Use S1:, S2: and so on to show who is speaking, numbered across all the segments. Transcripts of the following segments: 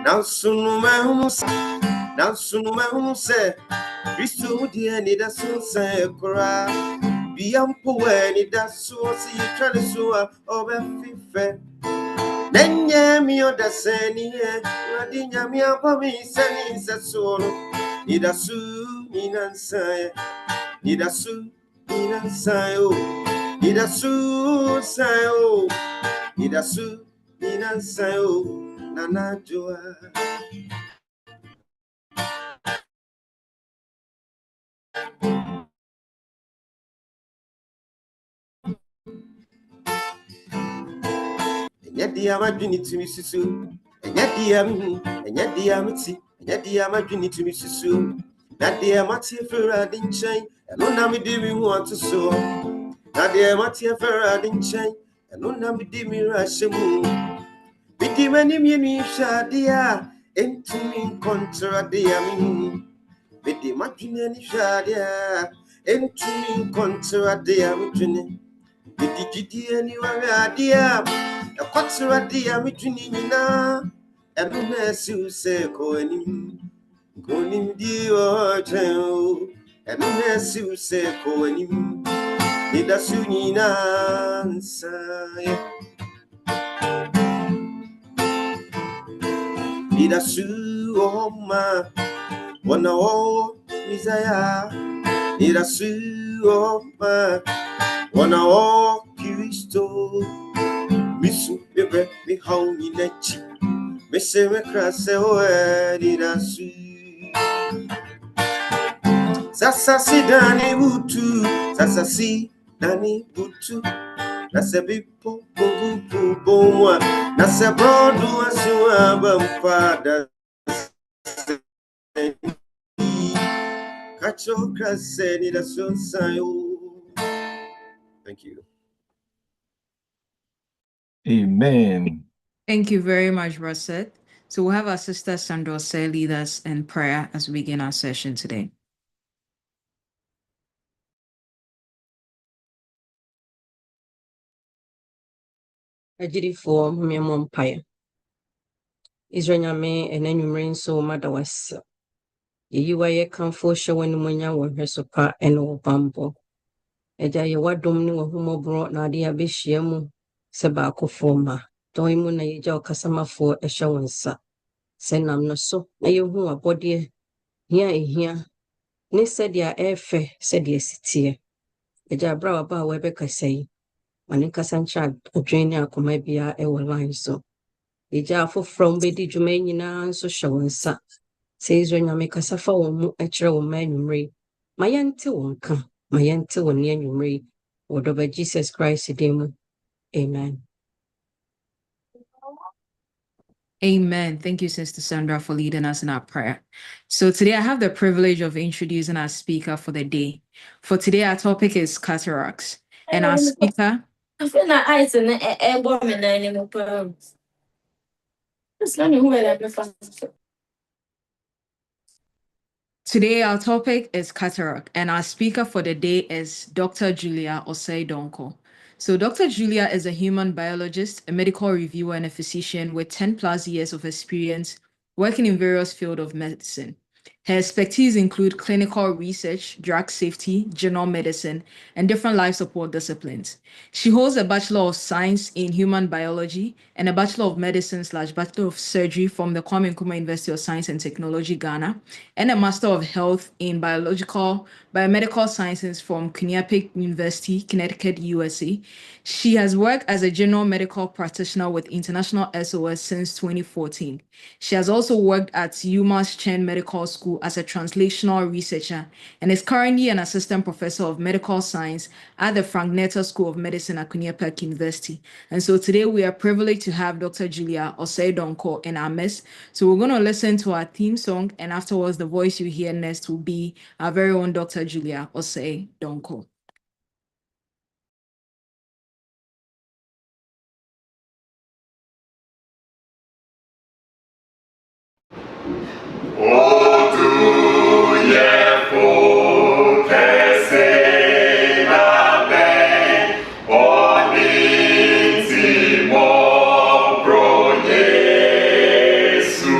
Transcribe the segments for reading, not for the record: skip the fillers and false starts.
S1: Now soon my say, Christo dear, need a soon say, Cora. Be poor, need that so see you try to sew over fife. Then me or the sani, Radinia me up for me, sending a soul. Need a sue, in answer, need a sue, in answer, need a sue, sayo, need a sue, in answer, Nana Joa. And yet the Amadrini to Mrs. Sue, and yet the Amity, and yet the Amadrini to Mrs. Sue. That dear Mattia Ferra didn't change, and no name did we want to sew. That dear Mattia Ferra didn't change, and no name did me rush a moon. Biddy many mini shadia, into me contra diam. Biddy Martinelli shadia, into me contra diam. Biddy Giddy anywhere, dear, a contra diam between na, and no mercy say coining. Gonim dio chao, and mercy say coining. Need a sunina answer. Need a su ma, one all desire. Need a su ma, one all Christo. Missu bebe mi hauni nechi, misse me crasse oe need a su. Sasasi dani butu, sasasi dani butu. Nase bipo bungu bomwa, nase brodu asiwa bampada. Kacho krase ni da son sayo. Thank you.
S2: Amen.
S3: Thank you very much, Rosette. So we'll have our sister Sandra Osei lead us in prayer as we begin our session today.
S4: Agirifo mmemme mpae. Israel nyame enanwumre so madawas. Yeyiwa ye kanfo hye wanimunya wo hweso pa ene wo bambo. Eja ye wadom ne wo humobro na ade abehia mu se ba akofo ma. Don mu na yeja okasamafo ehye wonsa. Senam no so na yehu abode hia ehia ne sedia efe sedia sitie. Eja bra wa ba we bekasai. Mane kasancha odwen akoma bia e wo line so. Eja from bedi dwuma nyina nso hye wonsa. Se Israel nyame kasafa wo mu ekire wo manwumre. Mayente wonka, mayente woni anwumre. Wodoba Jesus Christ demu. Amen.
S3: Amen. Thank you, Sister Sandra, for leading us in our prayer. So today I have the privilege of introducing our speaker for the day. For today, our topic is cataracts. And our speaker...
S5: I feel like I is an airborne animal.
S3: Today, our topic is cataract, and our speaker for the day is Dr. Julia Osei Donko. So Dr. Julia is a human biologist, a medical reviewer, and a physician with 10 plus years of experience working in various fields of medicine. Her expertise include clinical research, drug safety, general medicine, and different life support disciplines. She holds a Bachelor of Science in Human Biology and a Bachelor of Medicine/Bachelor of Surgery from the Kwame Nkrumah University of Science and Technology, Ghana, and a Master of Health in Biomedical Sciences from Quinnipiac University, Connecticut, USA. She has worked as a general medical practitioner with International SOS since 2014. She has also worked at UMass Chen Medical School as a translational researcher and is currently an assistant professor of medical science at the Frank Netter School of Medicine at Quinnipiac University. And so today we are privileged to have Dr. Julia Osei Donko in our midst. So we're going to listen to our theme song, and afterwards the voice you hear next will be our very own Dr. Julia Osei Donko.
S6: Yesu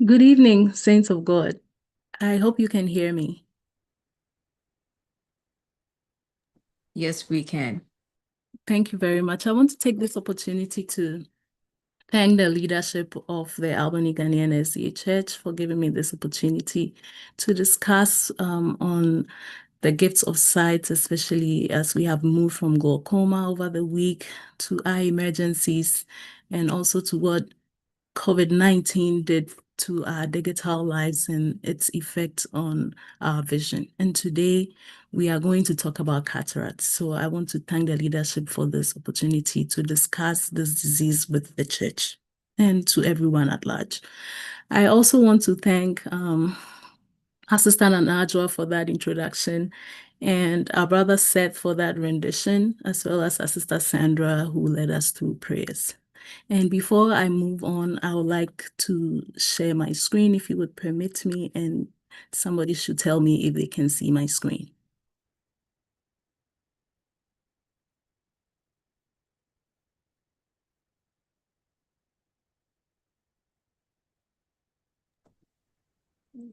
S6: Good evening, saints of God. I hope you can hear me.
S3: Yes, we can.
S6: Thank you very much. I want to take this opportunity to thank the leadership of the Albany Ghanaian SDA Church for giving me this opportunity to discuss on the gifts of sight, especially as we have moved from glaucoma over the week to eye emergencies, and also to what COVID-19 did to our digital lives and its effect on our vision. And today we are going to talk about cataracts. So I want to thank the leadership for this opportunity to discuss this disease with the church and to everyone at large. I also want to thank Assistant Anajwa for that introduction, and our brother Seth for that rendition, as well as our sister Sandra, who led us through prayers. And before I move on, I would like to share my screen, if you would permit me, and somebody should tell me if they can see my screen.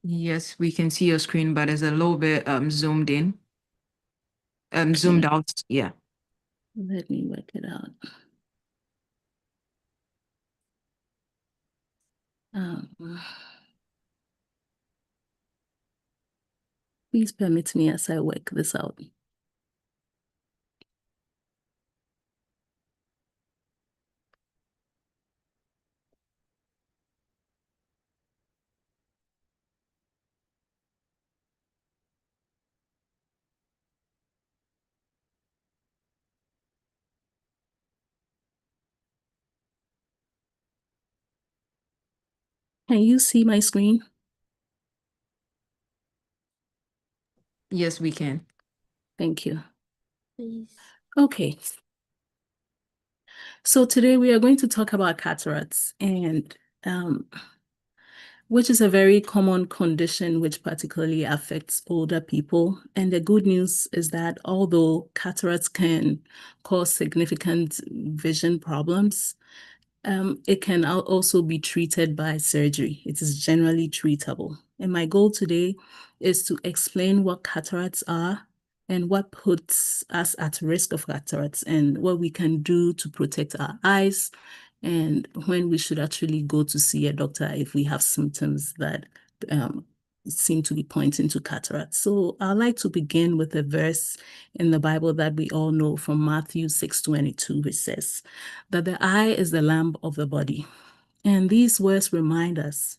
S3: Yes, we can see your screen, but it's a little bit zoomed in. Zoomed out. Yeah.
S6: Let me work it out. Please permit me as I work this out. Can you see my screen?
S3: Yes, we can.
S6: Thank you.
S5: Please.
S6: Okay. So today we are going to talk about cataracts, and which is a very common condition which particularly affects older people. And the good news is that although cataracts can cause significant vision problems, it can also be treated by surgery. It is generally treatable. And my goal today is to explain what cataracts are and what puts us at risk of cataracts and what we can do to protect our eyes, and when we should actually go to see a doctor if we have symptoms that seem to be pointing to cataracts. So I'd like to begin with a verse in the Bible that we all know from Matthew 6:22, which says that the eye is the lamp of the body. And these words remind us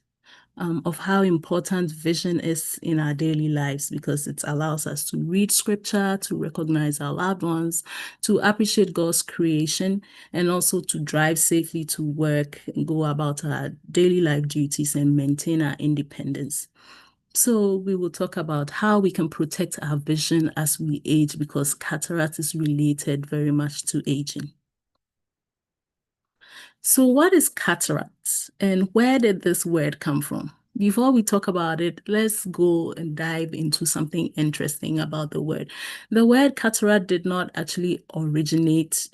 S6: of how important vision is in our daily lives, because it allows us to read scripture, to recognize our loved ones, to appreciate God's creation, and also to drive safely to work and go about our daily life duties and maintain our independence. So we will talk about how we can protect our vision as we age, because cataract is related very much to aging. So what is cataracts and where did this word come from? Before we talk about it, let's go and dive into something interesting about the word. The word cataract did not actually originate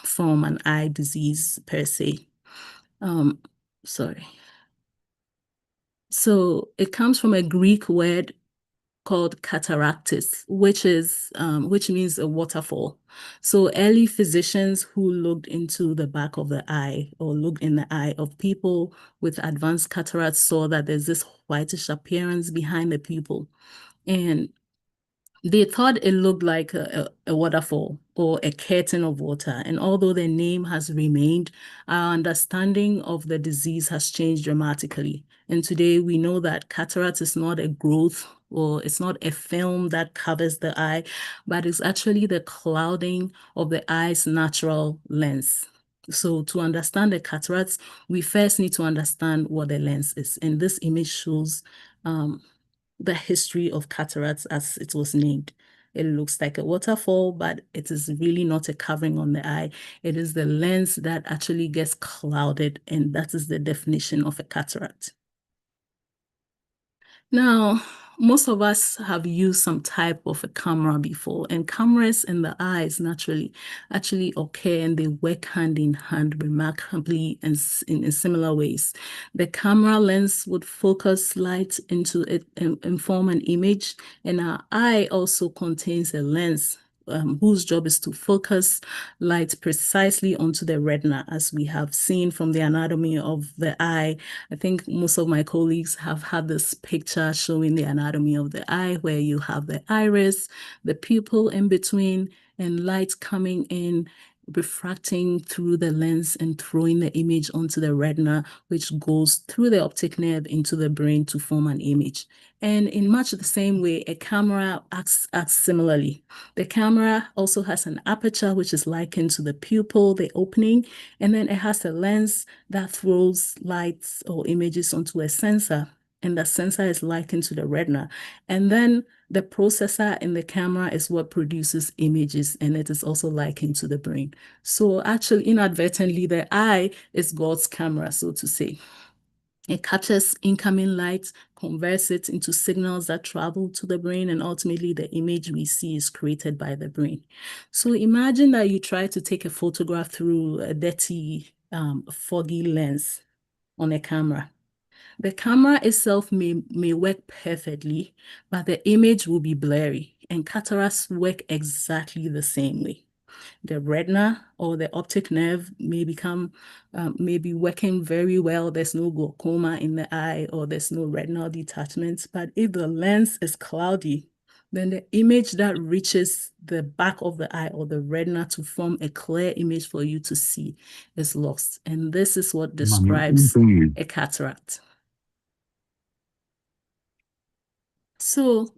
S6: from an eye disease per se. So it comes from a Greek word called cataractis, which means a waterfall. So early physicians who looked into the back of the eye or looked in the eye of people with advanced cataracts saw that there's this whitish appearance behind the pupil, and they thought it looked like a waterfall or a curtain of water. And although the name has remained, our understanding of the disease has changed dramatically. And today we know that cataract is not a growth or it's not a film that covers the eye, but it's actually the clouding of the eye's natural lens. So to understand the cataracts, we first need to understand what the lens is. And this image shows the history of cataracts as it was named. It looks like a waterfall, but it is really not a covering on the eye. It is the lens that actually gets clouded, and that is the definition of a cataract. Now, most of us have used some type of a camera before, and cameras in the eyes naturally actually occur and they work hand in hand remarkably and in similar ways. The camera lens would focus light into it and form an image, and our eye also contains a lens whose job is to focus light precisely onto the retina, as we have seen from the anatomy of the eye. I think most of my colleagues have had this picture showing the anatomy of the eye, where you have the iris, the pupil in between, and light coming in, refracting through the lens and throwing the image onto the retina, which goes through the optic nerve into the brain to form an image. And in much the same way, a camera acts similarly. The camera also has an aperture, which is likened to the pupil, the opening, and then it has a lens that throws lights or images onto a sensor, and the sensor is likened to the retina. And then the processor in the camera is what produces images, and it is also likened to the brain. So actually, inadvertently, the eye is God's camera, so to say. It captures incoming light, converts it into signals that travel to the brain, and ultimately the image we see is created by the brain. So imagine that you try to take a photograph through a dirty, foggy lens on a camera. The camera itself may work perfectly, but the image will be blurry, and cataracts work exactly the same way. The retina or the optic nerve may be working very well. There's no glaucoma in the eye, or there's no retinal detachment. But if the lens is cloudy, then the image that reaches the back of the eye or the retina to form a clear image for you to see is lost. And this is what describes a cataract. So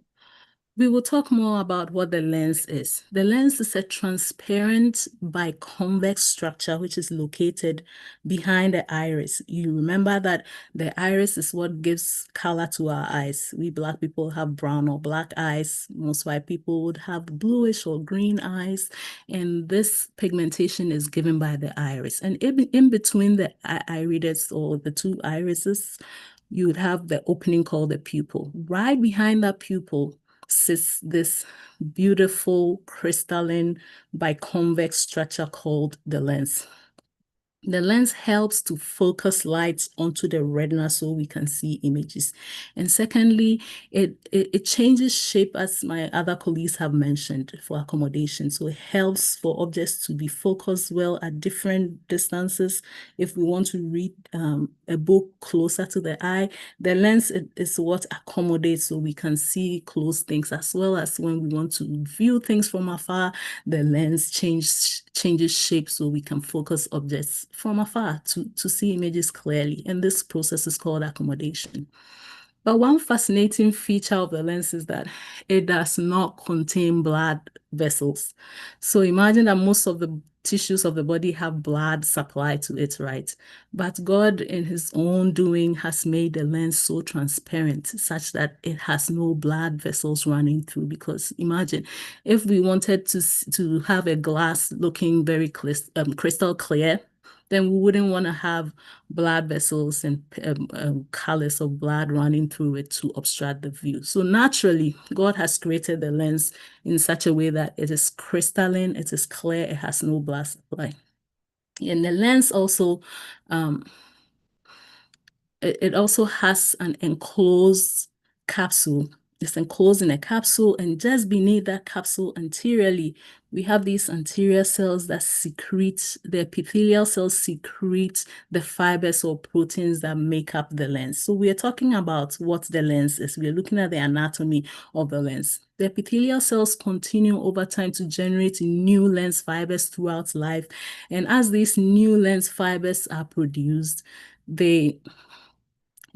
S6: we will talk more about what the lens is. The lens is a transparent biconvex structure which is located behind the iris. You remember that the iris is what gives color to our eyes. We Black people have brown or black eyes. Most white people would have bluish or green eyes. And this pigmentation is given by the iris. And in between the irides or the two irises, you would have the opening called the pupil. Right behind that pupil sits this beautiful crystalline biconvex structure called the lens. The lens helps to focus light onto the retina so we can see images. And secondly, it changes shape, as my other colleagues have mentioned, for accommodation. So it helps for objects to be focused well at different distances. If we want to read a book closer to the eye, the lens is what accommodates so we can see close things, as well as when we want to view things from afar, the lens changes shape so we can focus objects from afar to see images clearly. And this process is called accommodation. But one fascinating feature of the lens is that it does not contain blood vessels. So imagine that most of the tissues of the body have blood supply to it, right? But God, in his own doing, has made the lens so transparent such that it has no blood vessels running through. Because imagine if we wanted to have a glass looking very crystal clear, then we wouldn't want to have blood vessels and colors of blood running through it to obstruct the view. So naturally, God has created the lens in such a way that it is crystalline, it is clear, it has no blood supply. And the lens also, it also has an enclosed capsule. It's enclosed in a capsule, and just beneath that capsule anteriorly, we have these anterior cells that secrete, the epithelial cells secrete the fibers or proteins that make up the lens. So we are talking about what the lens is. We are looking at the anatomy of the lens. The epithelial cells continue over time to generate new lens fibers throughout life. And as these new lens fibers are produced, they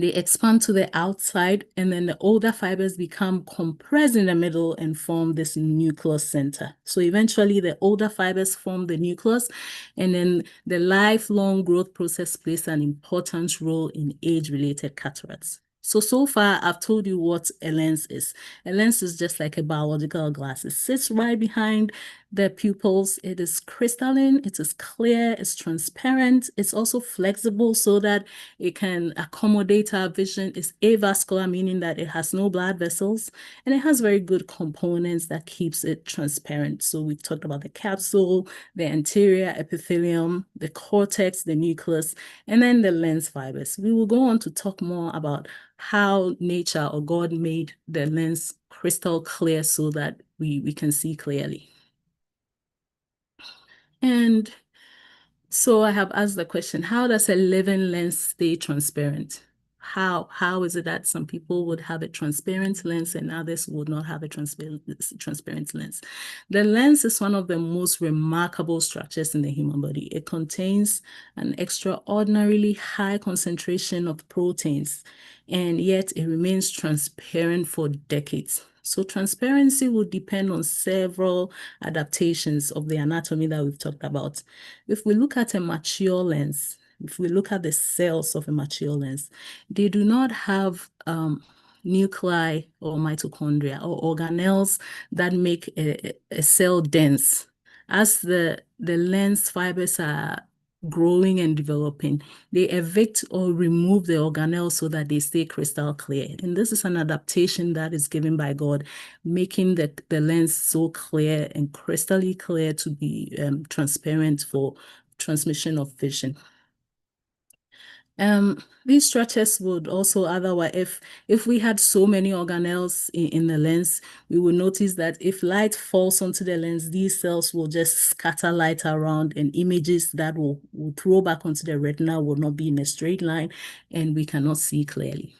S6: expand to the outside, and then the older fibers become compressed in the middle and form this nucleus center. So eventually the older fibers form the nucleus, and then the lifelong growth process plays an important role in age-related cataracts. So far, I've told you what a lens is. A lens is just like a biological glass. It sits right behind the pupils. It is crystalline, it is clear, it's transparent, it's also flexible so that it can accommodate our vision. It's avascular, meaning that it has no blood vessels, and it has very good components that keeps it transparent. So we talked about the capsule, the anterior epithelium, the cortex, the nucleus, and then the lens fibers. We will go on to talk more about how nature or God made the lens crystal clear so that we can see clearly. And so I have asked the question, how does a living lens stay transparent? How is it that some people would have a transparent lens and others would not have a transparent lens? The lens is one of the most remarkable structures in the human body. It contains an extraordinarily high concentration of proteins, and yet it remains transparent for decades. So transparency will depend on several adaptations of the anatomy that we've talked about. If we look at a mature lens, if we look at the cells of a mature lens, they do not have nuclei or mitochondria or organelles that make a cell dense. As the lens fibers are growing and developing, they evict or remove the organelles so that they stay crystal clear. And this is an adaptation that is given by God, making the lens so clear and crystally clear to be transparent for transmission of vision. These structures would also otherwise, if we had so many organelles in the lens, we will notice that if light falls onto the lens, these cells will just scatter light around, and images that will throw back onto the retina will not be in a straight line, and we cannot see clearly.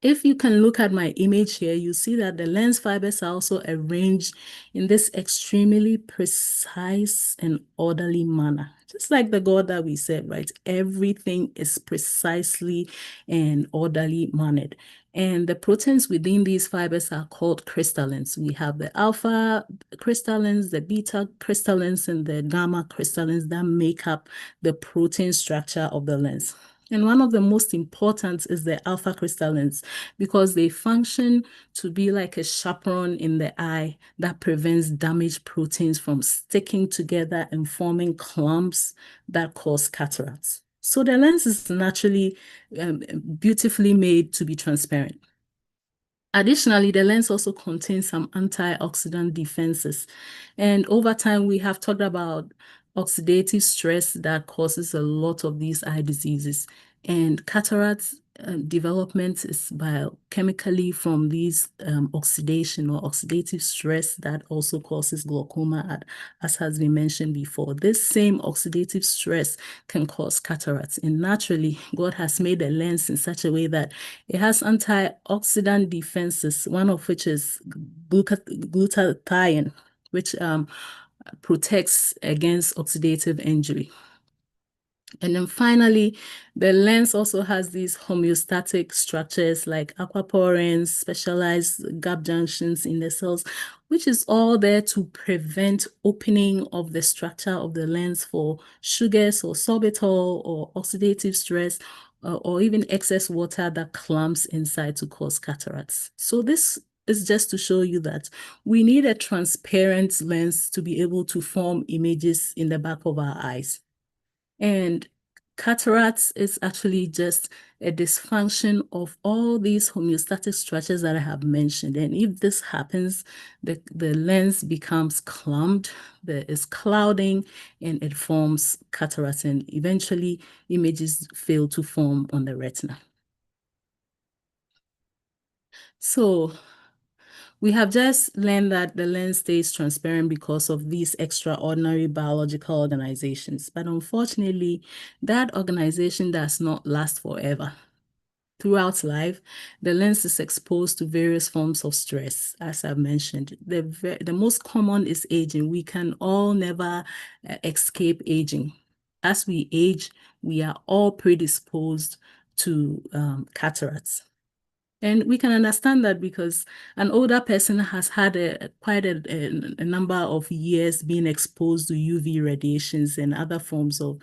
S6: If you can look at my image here, you see that the lens fibers are also arranged in this extremely precise and orderly manner. Just like the God that we serve, right? Everything is precisely and orderly mannered. And the proteins within these fibers are called crystallins. We have the alpha crystallins, the beta crystallins, and the gamma crystallins that make up the protein structure of the lens. And one of the most important is the alpha crystallins, because they function to be like a chaperone in the eye that prevents damaged proteins from sticking together and forming clumps that cause cataracts. So the lens is naturally beautifully made to be transparent. Additionally, the lens also contains some antioxidant defenses. And over time, we have talked about oxidative stress that causes a lot of these eye diseases. And cataracts development is biochemically from these oxidation or oxidative stress that also causes glaucoma, as has been mentioned before. This same oxidative stress can cause cataracts. And naturally, God has made the lens in such a way that it has antioxidant defenses, one of which is glutathione, which protects against oxidative injury. And then finally, the lens also has these homeostatic structures like aquaporins, specialized gap junctions in the cells, which is all there to prevent opening of the structure of the lens for sugars or sorbitol or oxidative stress, or even excess water that clumps inside to cause cataracts. So this is just to show you that we need a transparent lens to be able to form images in the back of our eyes. And cataracts is actually just a dysfunction of all these homeostatic structures that I have mentioned. And if this happens, the lens becomes clumped, there is clouding, and it forms cataracts, and eventually images fail to form on the retina. So we have just learned that the lens stays transparent because of these extraordinary biological organizations. But unfortunately, that organization does not last forever. Throughout life, the lens is exposed to various forms of stress, as I've mentioned. The most common is aging. We can all never escape aging. As we age, we are all predisposed to cataracts. And we can understand that because an older person has had quite a number of years being exposed to UV radiations and other forms of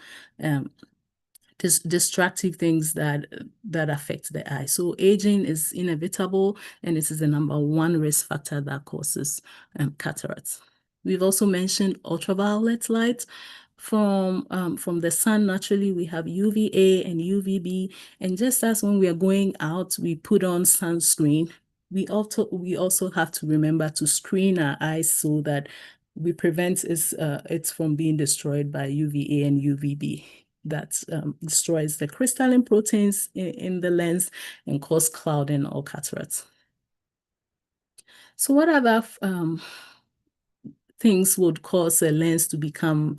S6: destructive things that affect the eye. So aging is inevitable, and it is the #1 risk factor that causes cataracts. We've also mentioned ultraviolet light. From the sun, naturally, we have UVA and UVB. And just as when we are going out, we put on sunscreen, we also have to remember to screen our eyes so that we prevent it from being destroyed by UVA and UVB. That destroys the crystalline proteins in the lens and cause clouding or cataracts. So what other things would cause a lens to become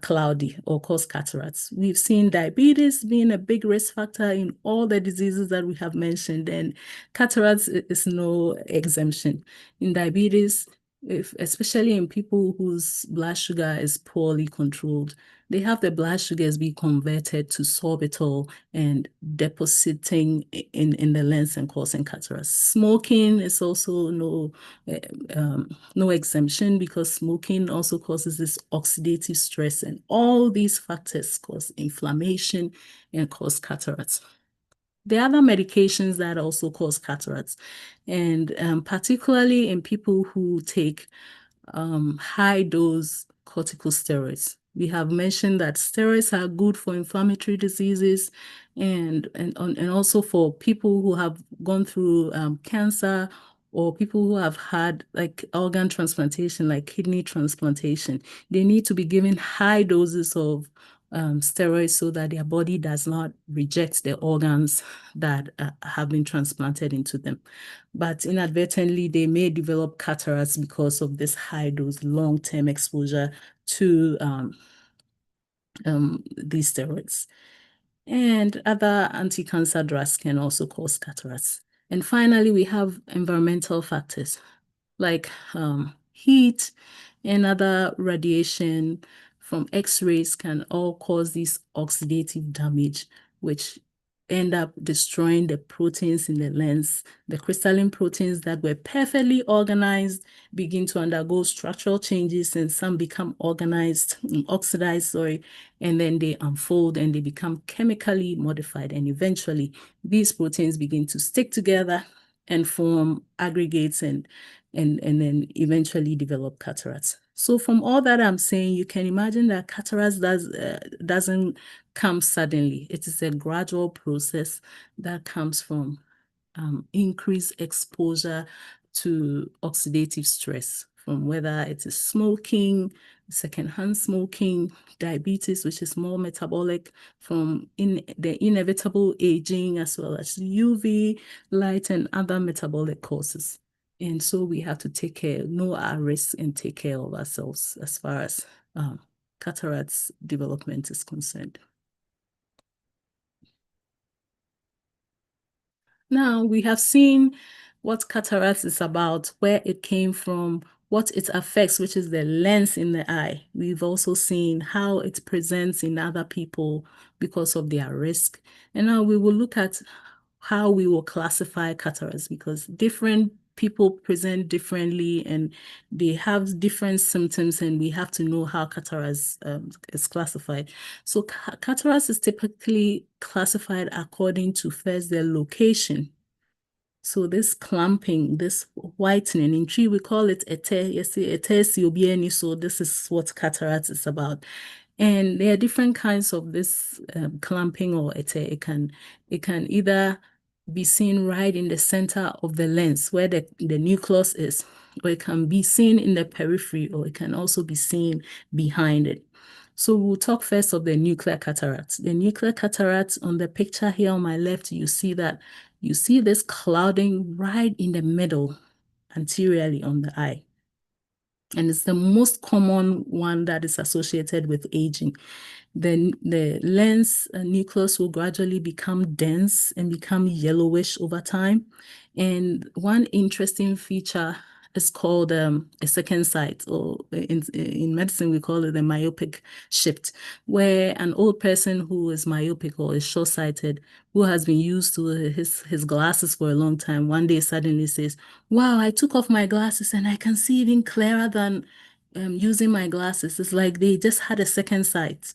S6: cloudy or cause cataracts? We've seen diabetes being a big risk factor in all the diseases that we have mentioned, and cataracts is no exemption. In diabetes, especially in people whose blood sugar is poorly controlled, they have the blood sugars be converted to sorbitol and depositing in the lens and causing cataracts. Smoking is also no exemption, because smoking also causes this oxidative stress, and all these factors cause inflammation and cause cataracts. There are other medications that also cause cataracts, and particularly in people who take high dose corticosteroids. We have mentioned that steroids are good for inflammatory diseases and also for people who have gone through cancer, or people who have had like organ transplantation, like kidney transplantation. They need to be given high doses of steroids so that their body does not reject the organs that have been transplanted into them. But inadvertently, they may develop cataracts because of this high dose, long-term exposure to these steroids. And other anti-cancer drugs can also cause cataracts. And finally, we have environmental factors like heat and other radiation from X-rays can all cause this oxidative damage, which end up destroying the proteins in the lens. The crystalline proteins that were perfectly organized begin to undergo structural changes, and some become oxidized, and then they unfold and they become chemically modified. And eventually, these proteins begin to stick together and form aggregates and then eventually develop cataracts. So from all that I'm saying, you can imagine that cataracts doesn't come suddenly. It is a gradual process that comes from increased exposure to oxidative stress, from whether it is smoking, secondhand smoking, diabetes, which is more metabolic, from the inevitable aging, as well as UV light and other metabolic causes. And so we have to know our risks and take care of ourselves as far as cataracts development is concerned. Now we have seen what cataracts is about, where it came from, what it affects, which is the lens in the eye. We've also seen how it presents in other people because of their risk. And now we will look at how we will classify cataracts, because different people present differently and they have different symptoms, and we have to know how cataracts is classified. So cataracts is typically classified according to first their location. So this clumping, this whitening, in tree we call it ete. You see, ete, so this is what cataracts is about. And there are different kinds of this clumping or ete. It can either be seen right in the center of the lens where the nucleus is, or it can be seen in the periphery, or it can also be seen behind it. So we'll talk first of the nuclear cataracts. The nuclear cataracts on the picture here on my left, you see this clouding right in the middle, anteriorly on the eye. And it's the most common one that is associated with aging. Then the lens nucleus will gradually become dense and become yellowish over time. And one interesting feature is called a second sight, or in medicine we call it a myopic shift, where an old person who is myopic or is short-sighted, who has been used to his glasses for a long time, one day suddenly says, "Wow, I took off my glasses and I can see even clearer than using my glasses." It's like they just had a second sight.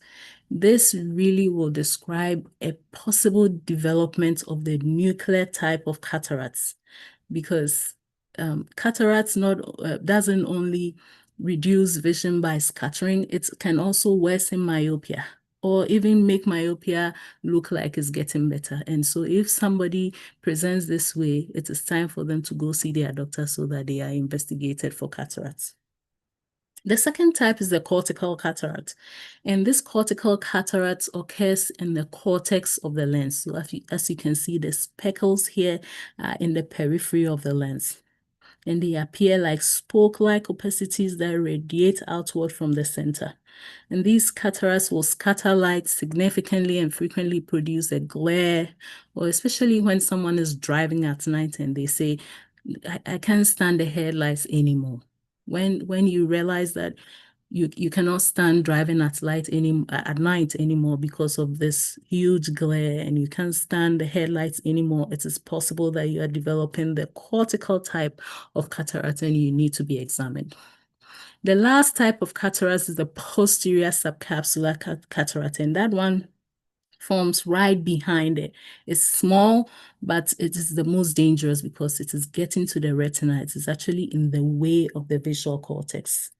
S6: This really will describe a possible development of the nuclear type of cataracts, because cataracts doesn't only reduce vision by scattering. It can also worsen myopia or even make myopia look like it's getting better. And so if somebody presents this way, it is time for them to go see their doctor so that they are investigated for cataracts. The second type is the cortical cataract. And this cortical cataract occurs in the cortex of the lens. So as you can see, the speckles here are in the periphery of the lens. And they appear like spoke-like opacities that radiate outward from the center. And these cataracts will scatter light significantly and frequently produce a glare, or especially when someone is driving at night and they say, I can't stand the headlights anymore. When you realize that you cannot stand driving at night anymore because of this huge glare, and you can't stand the headlights anymore, it is possible that you are developing the cortical type of cataract and you need to be examined. The last type of cataract is the posterior subcapsular cataract, and that one forms right behind it. It's small, but it is the most dangerous because it is getting to the retina. It is actually in the way of the visual cortex.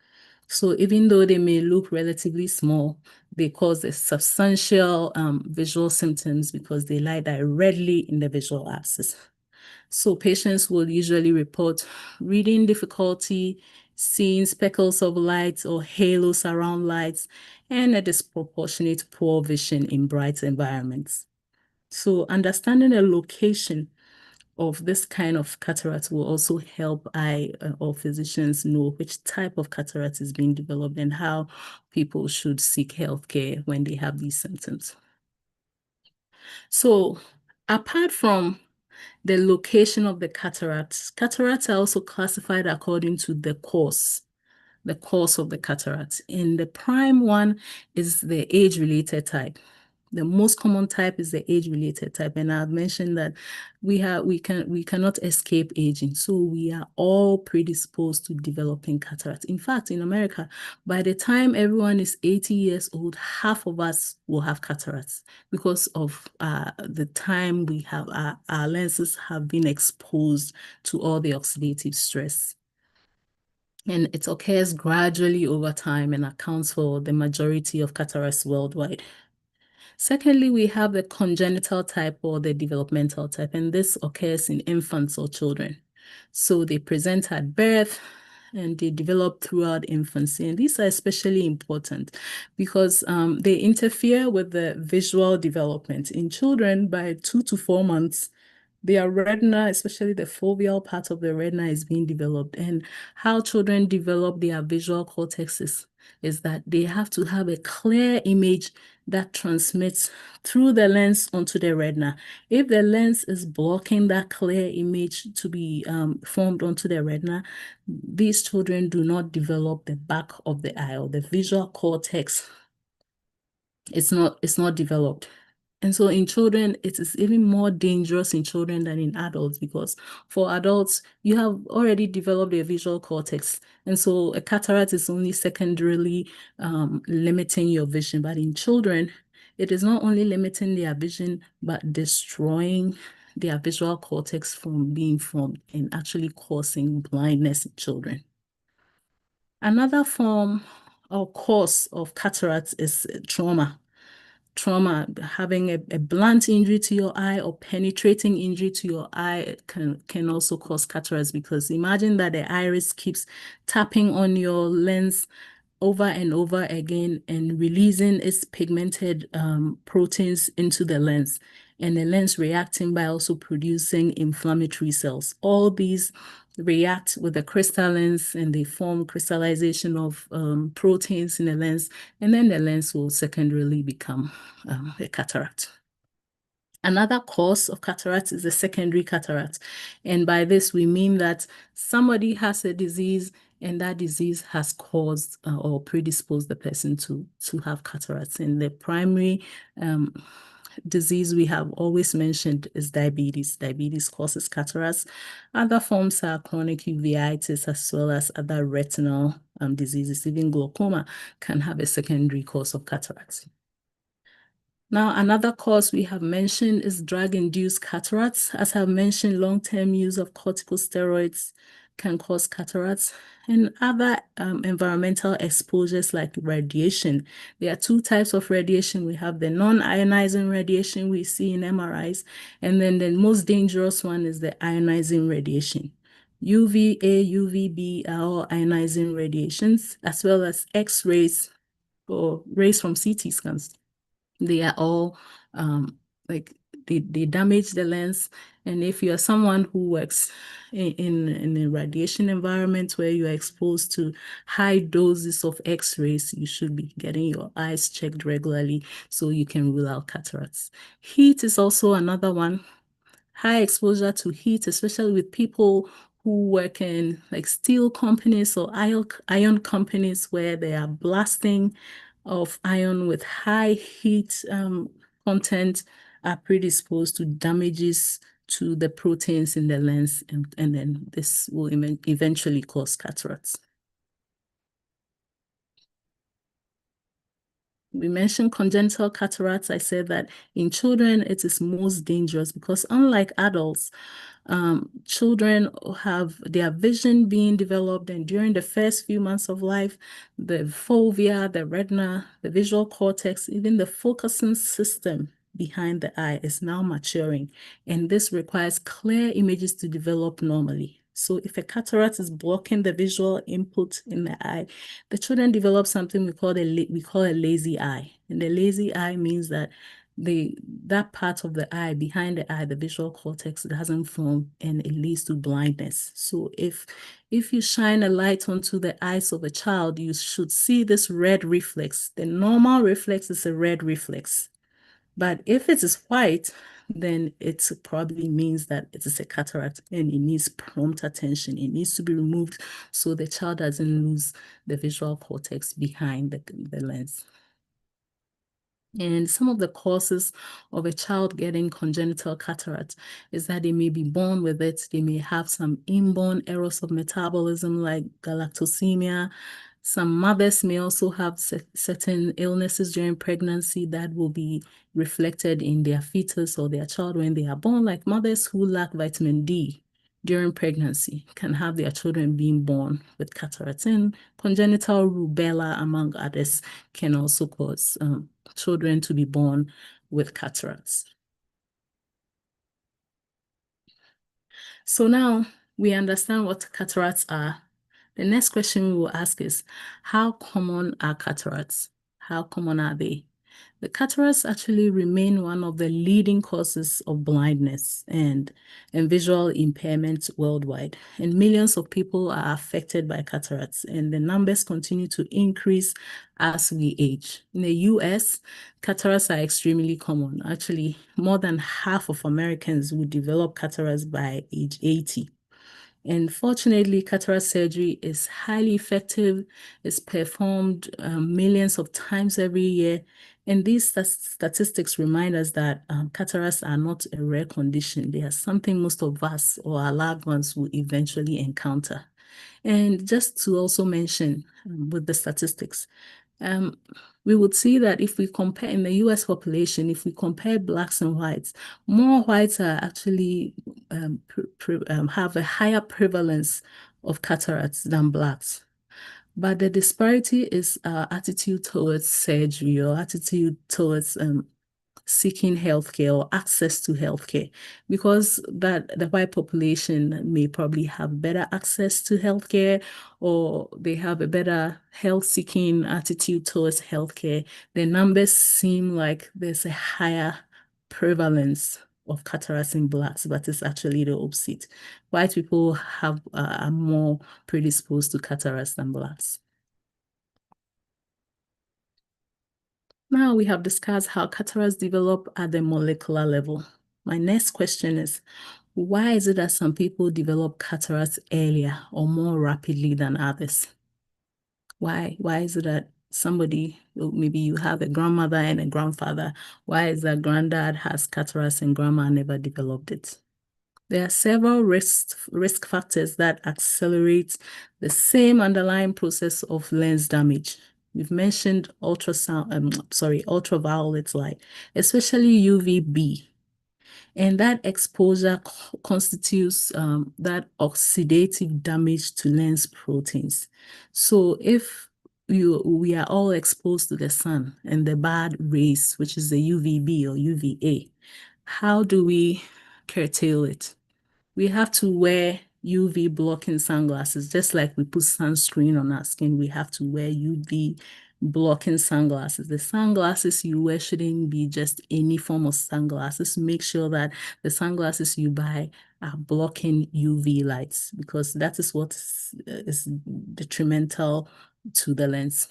S6: So even though they may look relatively small, they cause a substantial visual symptoms because they lie directly in the visual axis. So patients will usually report reading difficulty, seeing speckles of light or halos around lights, and a disproportionate poor vision in bright environments. So understanding the location of this kind of cataract will also help eye or physicians know which type of cataract is being developed and how people should seek healthcare when they have these symptoms. So apart from the location of the cataracts are also classified according to the cause of the cataract. And the prime one is the age-related type. The most common type is the age-related type, and I've mentioned that we cannot escape aging, so we are all predisposed to developing cataracts. In fact, in America, by the time everyone is 80 years old, half of us will have cataracts because of the time we have our lenses have been exposed to all the oxidative stress. And it occurs gradually over time and accounts for the majority of cataracts worldwide. Secondly, we have the congenital type or the developmental type, and this occurs in infants or children. So they present at birth and they develop throughout infancy. And these are especially important because they interfere with the visual development. In children, by 2 to 4 months, their retina, especially the foveal part of the retina, is being developed. And how children develop their visual cortexes is that they have to have a clear image that transmits through the lens onto the retina. If the lens is blocking that clear image to be formed onto the retina, these children do not develop the back of the eye, or the visual cortex. It's not developed. And so in children, it is even more dangerous in children than in adults, because for adults, you have already developed a visual cortex. And so a cataract is only secondarily limiting your vision. But in children, it is not only limiting their vision, but destroying their visual cortex from being formed and actually causing blindness in children. Another form or cause of cataracts is trauma. Trauma, having a blunt injury to your eye or penetrating injury to your eye can also cause cataracts, because imagine that the iris keeps tapping on your lens over and over again and releasing its pigmented proteins into the lens, and the lens reacting by also producing inflammatory cells. All these react with the crystallines and they form crystallization of proteins in the lens, and then the lens will secondarily become a cataract. Another cause of cataract is the secondary cataract. And by this, we mean that somebody has a disease and that disease has caused or predisposed the person to have cataracts. And the primary disease we have always mentioned is diabetes. Diabetes causes cataracts. Other forms are chronic uveitis, as well as other retinal diseases. Even glaucoma can have a secondary cause of cataracts. Now, another cause we have mentioned is drug-induced cataracts. As I've mentioned, long-term use of corticosteroids can cause cataracts, and other environmental exposures like radiation. There are two types of radiation. We have the non-ionizing radiation we see in MRIs, and then the most dangerous one is the ionizing radiation. UVA, UVB are all ionizing radiations, as well as X-rays or rays from CT scans. They are all like they damage the lens. And if you are someone who works in a radiation environment where you are exposed to high doses of X-rays, you should be getting your eyes checked regularly so you can rule out cataracts. Heat is also another one. High exposure to heat, especially with people who work in like steel companies or iron companies where they are blasting of iron with high heat content, are predisposed to damages to the proteins in the lens, and then this will eventually cause cataracts. We mentioned congenital cataracts. I said that in children, it is most dangerous because unlike adults, children have their vision being developed, and during the first few months of life, the fovea, the retina, the visual cortex, even the focusing system behind the eye is now maturing, and this requires clear images to develop normally. So if a cataract is blocking the visual input in the eye, the children develop something we call a lazy eye. And the lazy eye means that that part of the eye, behind the eye, the visual cortex, doesn't form, and it leads to blindness. So if you shine a light onto the eyes of a child, you should see this red reflex. The normal reflex is a red reflex. But if it is white, then it probably means that it is a cataract and it needs prompt attention. It needs to be removed so the child doesn't lose the visual cortex behind the lens. And some of the causes of a child getting congenital cataract is that they may be born with it. They may have some inborn errors of metabolism like galactosemia. Some mothers may also have certain illnesses during pregnancy that will be reflected in their fetus or their child when they are born, like mothers who lack vitamin D during pregnancy can have their children being born with cataracts. And congenital rubella, among others, can also cause children to be born with cataracts. So now we understand what cataracts are. The next question we will ask is, how common are cataracts? How common are they? The cataracts actually remain one of the leading causes of blindness and visual impairment worldwide. And millions of people are affected by cataracts, and the numbers continue to increase as we age. In the US, cataracts are extremely common. Actually, more than half of Americans will develop cataracts by age 80. And fortunately, cataract surgery is highly effective. It's performed millions of times every year. And these statistics remind us that cataracts are not a rare condition. They are something most of us or our loved ones will eventually encounter. And just to also mention with the statistics, we would see that if we compare in the US population, if we compare blacks and whites, more whites are actually have a higher prevalence of cataracts than blacks. But the disparity is our attitude towards surgery or attitude towards seeking healthcare or access to healthcare, because the white population may probably have better access to healthcare, or they have a better health-seeking attitude towards healthcare. The numbers seem like there's a higher prevalence of cataracts in blacks, but it's actually the opposite. White people are more predisposed to cataracts than blacks. Now we have discussed how cataracts develop at the molecular level. My next question is, why is it that some people develop cataracts earlier or more rapidly than others? Why is it that somebody, maybe you have a grandmother and a grandfather, why is that granddad has cataracts and grandma never developed it? There are several risk factors that accelerate the same underlying process of lens damage. We've mentioned ultraviolet light, especially UVB. And that exposure constitutes that oxidative damage to lens proteins. So if we are all exposed to the sun and the bad rays, which is the UVB or UVA, how do we curtail it? We have to wear UV blocking sunglasses, just like we put sunscreen on our skin. We have to wear UV blocking sunglasses. The sunglasses you wear shouldn't be just any form of sunglasses. Make sure that the sunglasses you buy are blocking UV lights, because that is what is detrimental to the lens.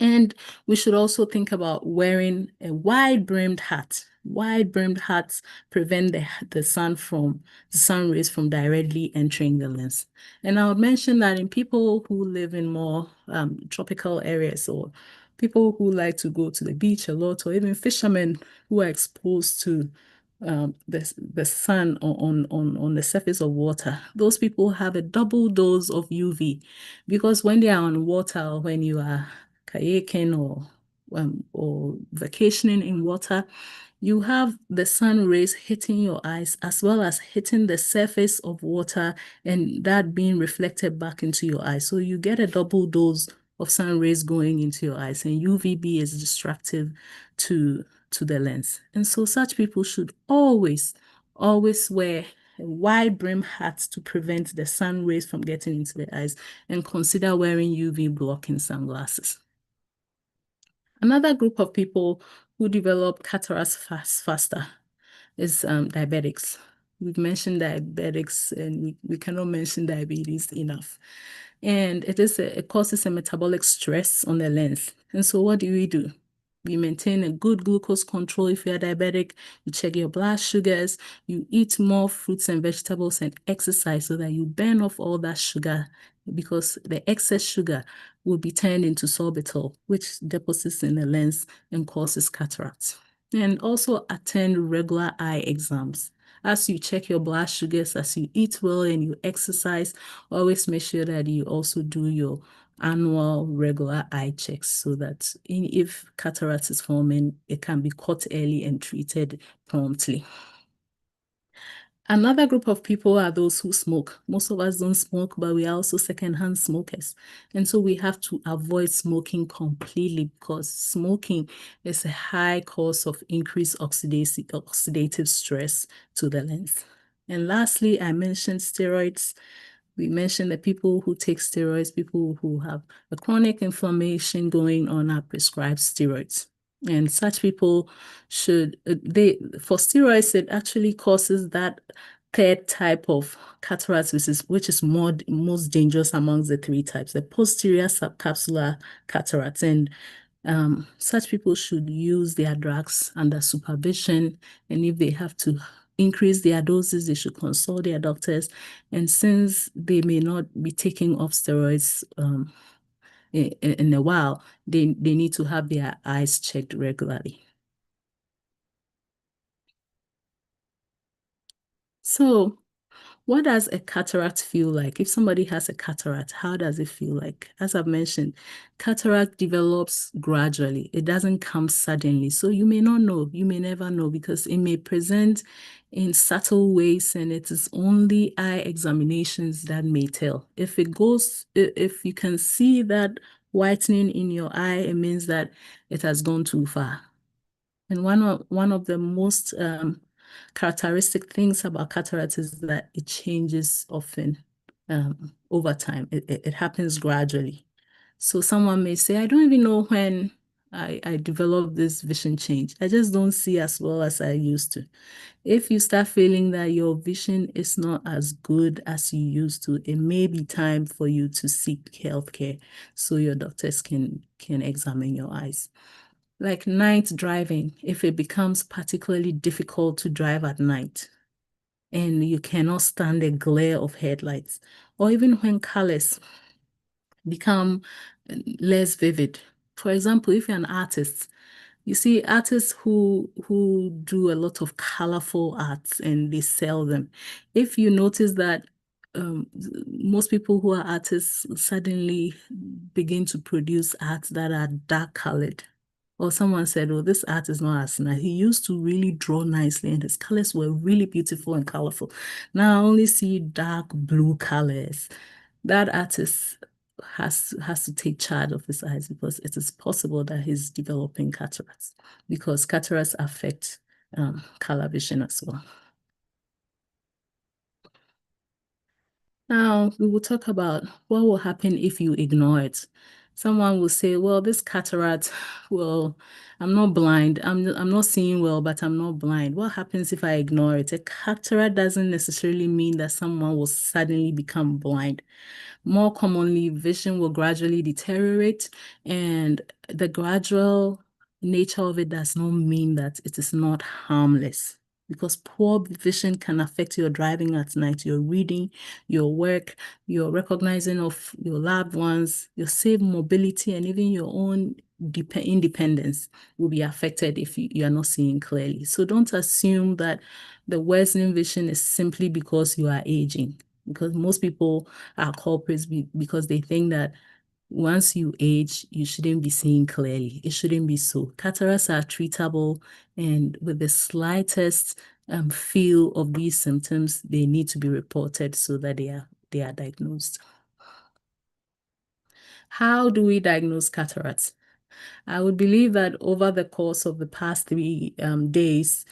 S6: And we should also think about wearing a wide-brimmed hat. Wide-brimmed hats prevent the sun rays from directly entering the lens. And I would mention that in people who live in more tropical areas, or people who like to go to the beach a lot, or even fishermen who are exposed to the sun on the surface of water, those people have a double dose of UV, because when they are on water, or when you are kayaking or vacationing in water, you have the sun rays hitting your eyes as well as hitting the surface of water, and that being reflected back into your eyes. So you get a double dose of sun rays going into your eyes, and UVB is destructive to the lens. And so such people should always wear a wide brim hat to prevent the sun rays from getting into the eyes, and consider wearing UV blocking sunglasses. Another group of people who develop cataracts faster is diabetics. We've mentioned diabetics, and we cannot mention diabetes enough. And it causes a metabolic stress on the lens. And so what do? We maintain a good glucose control. If you're diabetic, you check your blood sugars, you eat more fruits and vegetables, and exercise so that you burn off all that sugar, because the excess sugar will be turned into sorbitol, which deposits in the lens and causes cataracts. And also attend regular eye exams. As you check your blood sugars, as you eat well and you exercise, always make sure that you also do your annual regular eye checks, so that if cataract is forming, it can be caught early and treated promptly. Another group of people are those who smoke. Most of us don't smoke, but we are also secondhand smokers. And so we have to avoid smoking completely, because smoking is a high cause of increased oxidative stress to the lens. And lastly, I mentioned steroids. We mentioned that people who take steroids, people who have a chronic inflammation going on, are prescribed steroids. And such people should, for steroids, it actually causes that third type of cataracts, which is most dangerous amongst the three types, the posterior subcapsular cataracts. And such people should use their drugs under supervision. And if they have to increase their doses, they should consult their doctors. And since they may not be taking off steroids in a while, they need to have their eyes checked regularly. So what does a cataract feel like? If somebody has a cataract, how does it feel like? As I've mentioned, cataract develops gradually. It doesn't come suddenly. So you may not know, you may never know, because it may present in subtle ways, and it is only eye examinations that may tell. If you can see that whitening in your eye, it means that it has gone too far. And one of the most characteristic things about cataracts is that it changes often over time. It happens gradually. So someone may say, I don't even know when I developed this vision change. I just don't see as well as I used to. If you start feeling that your vision is not as good as you used to, it may be time for you to seek healthcare so your doctors can examine your eyes. Like night driving, if it becomes particularly difficult to drive at night and you cannot stand the glare of headlights, or even when colors become less vivid. For example, if you're an artist, you see artists who do a lot of colorful arts and they sell them. If you notice that most people who are artists suddenly begin to produce arts that are dark colored, or someone said, oh, this art is not as nice. He used to really draw nicely and his colors were really beautiful and colorful. Now I only see dark blue colors. That artist has to take charge of his eyes, because it is possible that he's developing cataracts, because cataracts affect color vision as well. Now, we will talk about what will happen if you ignore it. Someone will say, well, this cataract, well, I'm not blind. I'm not seeing well, but I'm not blind. What happens if I ignore it? A cataract doesn't necessarily mean that someone will suddenly become blind. More commonly, vision will gradually deteriorate, and the gradual nature of it does not mean that it is not harmless, because poor vision can affect your driving at night, your reading, your work, your recognizing of your loved ones, your safe mobility, and even your own independence will be affected if you are not seeing clearly. So don't assume that the worsening vision is simply because you are aging, because most people are culprits because they think that once you age, you shouldn't be seeing clearly. It shouldn't be so. Cataracts are treatable, and with the slightest feel of these symptoms, they need to be reported so that they are diagnosed. How do we diagnose cataracts? I would believe that over the course of the past 3 days,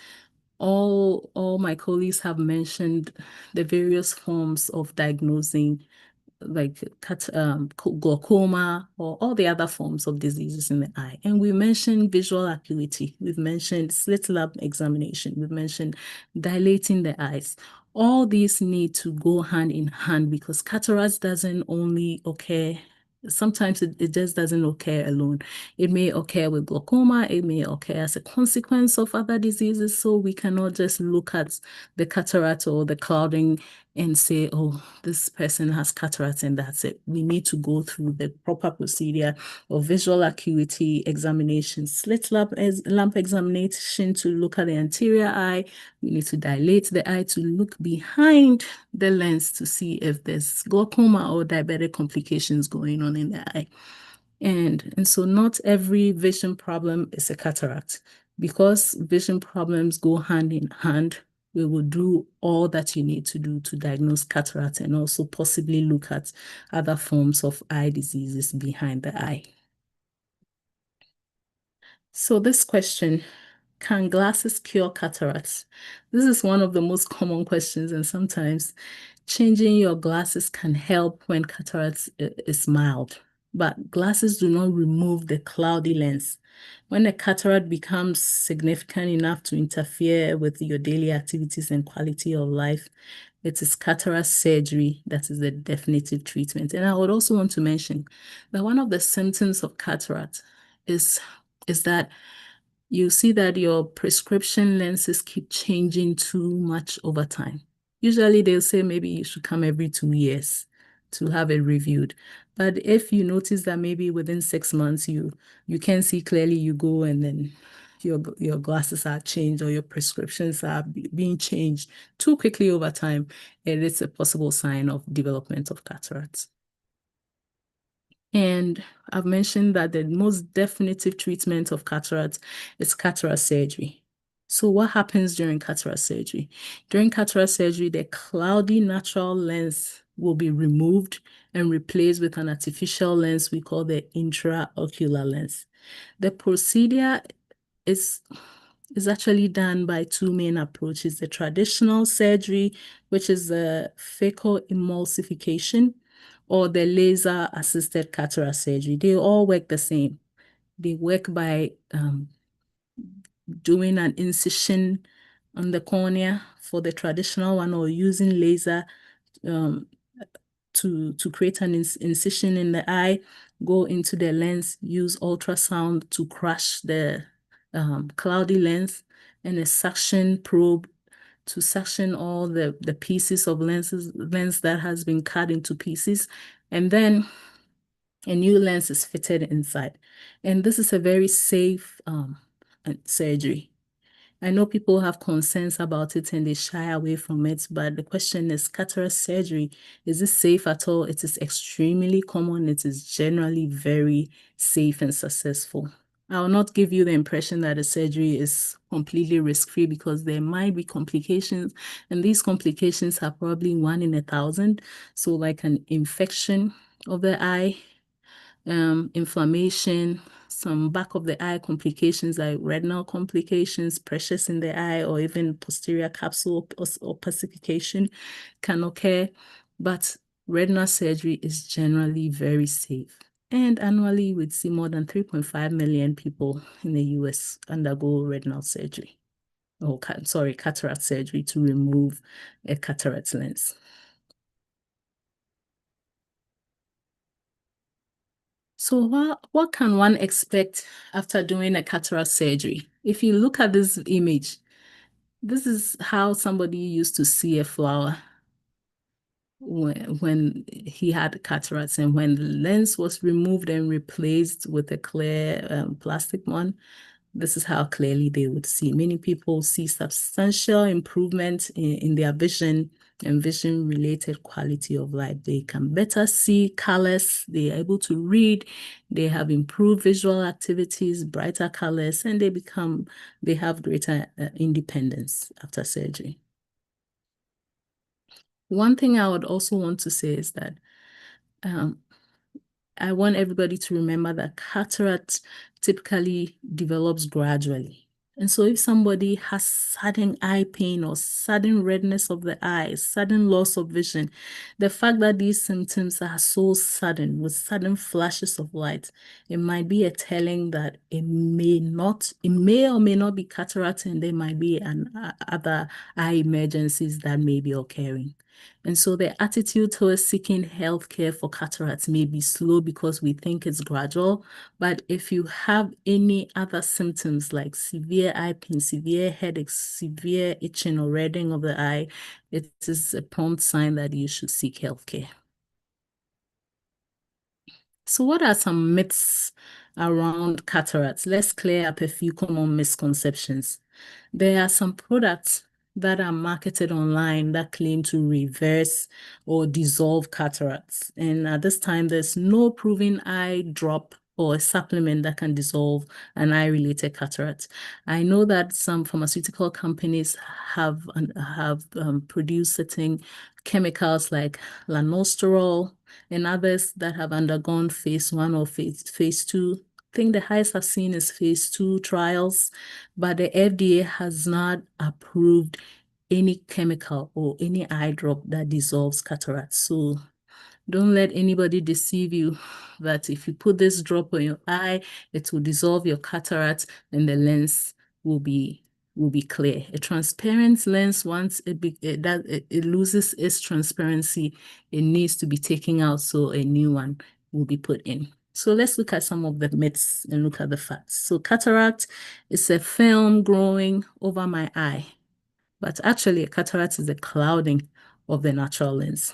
S6: all my colleagues have mentioned the various forms of diagnosing, like glaucoma or all the other forms of diseases in the eye. And we mentioned visual acuity. We've mentioned slit lamp examination. We've mentioned dilating the eyes. All these need to go hand in hand, because cataracts doesn't only occur. Sometimes it just doesn't occur alone. It may occur with glaucoma. It may occur as a consequence of other diseases. So we cannot just look at the cataract or the clouding and say, oh, this person has cataracts and that's it. We need to go through the proper procedure of visual acuity examination, slit lamp examination to look at the anterior eye. We need to dilate the eye to look behind the lens to see if there's glaucoma or diabetic complications going on in the eye. And so not every vision problem is a cataract. Because vision problems go hand in hand, we will do all that you need to do to diagnose cataract and also possibly look at other forms of eye diseases behind the eye. So this question, can glasses cure cataracts? This is one of the most common questions, and sometimes changing your glasses can help when cataracts is mild. But glasses do not remove the cloudy lens. When a cataract becomes significant enough to interfere with your daily activities and quality of life, it is cataract surgery that is the definitive treatment. And I would also want to mention that one of the symptoms of cataract is that you see that your prescription lenses keep changing too much over time. Usually they'll say maybe you should come every 2 years to have it reviewed. But if you notice that maybe within 6 months you can't see clearly, you go and then your glasses are changed or your prescriptions are being changed too quickly over time, it is a possible sign of development of cataracts. And I've mentioned that the most definitive treatment of cataract is cataract surgery. So what happens during cataract surgery? During cataract surgery, the cloudy natural lens will be removed and replaced with an artificial lens we call the intraocular lens. The procedure is actually done by 2 main approaches: the traditional surgery, which is the phacoemulsification, or the laser-assisted cataract surgery. They all work the same. They work by doing an incision on the cornea for the traditional one, or using laser to create an incision in the eye, go into the lens, use ultrasound to crush the cloudy lens, and a suction probe to suction all the pieces of lens that has been cut into pieces. And then a new lens is fitted inside. And this is a very safe surgery. I know people have concerns about it and they shy away from it, but the question is, cataract surgery, is it safe at all? It is extremely common. It is generally very safe and successful. I will not give you the impression that the surgery is completely risk-free, because there might be complications, and these complications are probably 1 in 1,000. So like an infection of the eye, inflammation, some back of the eye complications like retinal complications, pressures in the eye, or even posterior capsule opacification can occur. But retinal surgery is generally very safe. And annually, we'd see more than 3.5 million people in the US undergo retinal surgery, or cataract surgery to remove a cataract lens. So what can one expect after doing a cataract surgery? If you look at this image, this is how somebody used to see a flower when he had cataracts, and when the lens was removed and replaced with a clear plastic one, this is how clearly they would see. Many people see substantial improvement in their vision and vision-related quality of life. They can better see colors, they are able to read, they have improved visual activities, brighter colors, and they have greater independence after surgery. One thing I would also want to say is that I want everybody to remember that cataract typically develops gradually. And so if somebody has sudden eye pain or sudden redness of the eye, sudden loss of vision, the fact that these symptoms are so sudden with sudden flashes of light, it might be a telling that it may or may not be cataract, and there might be other eye emergencies that may be occurring. And so the attitude towards seeking healthcare for cataracts may be slow because we think it's gradual. But if you have any other symptoms like severe eye pain, severe headaches, severe itching or reddening of the eye, it is a prompt sign that you should seek healthcare. So what are some myths around cataracts? Let's clear up a few common misconceptions. There are some products that are marketed online that claim to reverse or dissolve cataracts. And at this time, there's no proven eye drop or a supplement that can dissolve an eye-related cataract. I know that some pharmaceutical companies have produced certain chemicals like lanosterol and others that have undergone phase 1 or phase 2. I think the highest I've seen is phase 2 trials, but the FDA has not approved any chemical or any eye drop that dissolves cataracts. So don't let anybody deceive you that if you put this drop on your eye, it will dissolve your cataract and the lens will be clear. A transparent lens, once it loses its transparency, it needs to be taken out so a new one will be put in. So let's look at some of the myths and look at the facts. So cataract is a film growing over my eye, but actually a cataract is a clouding of the natural lens.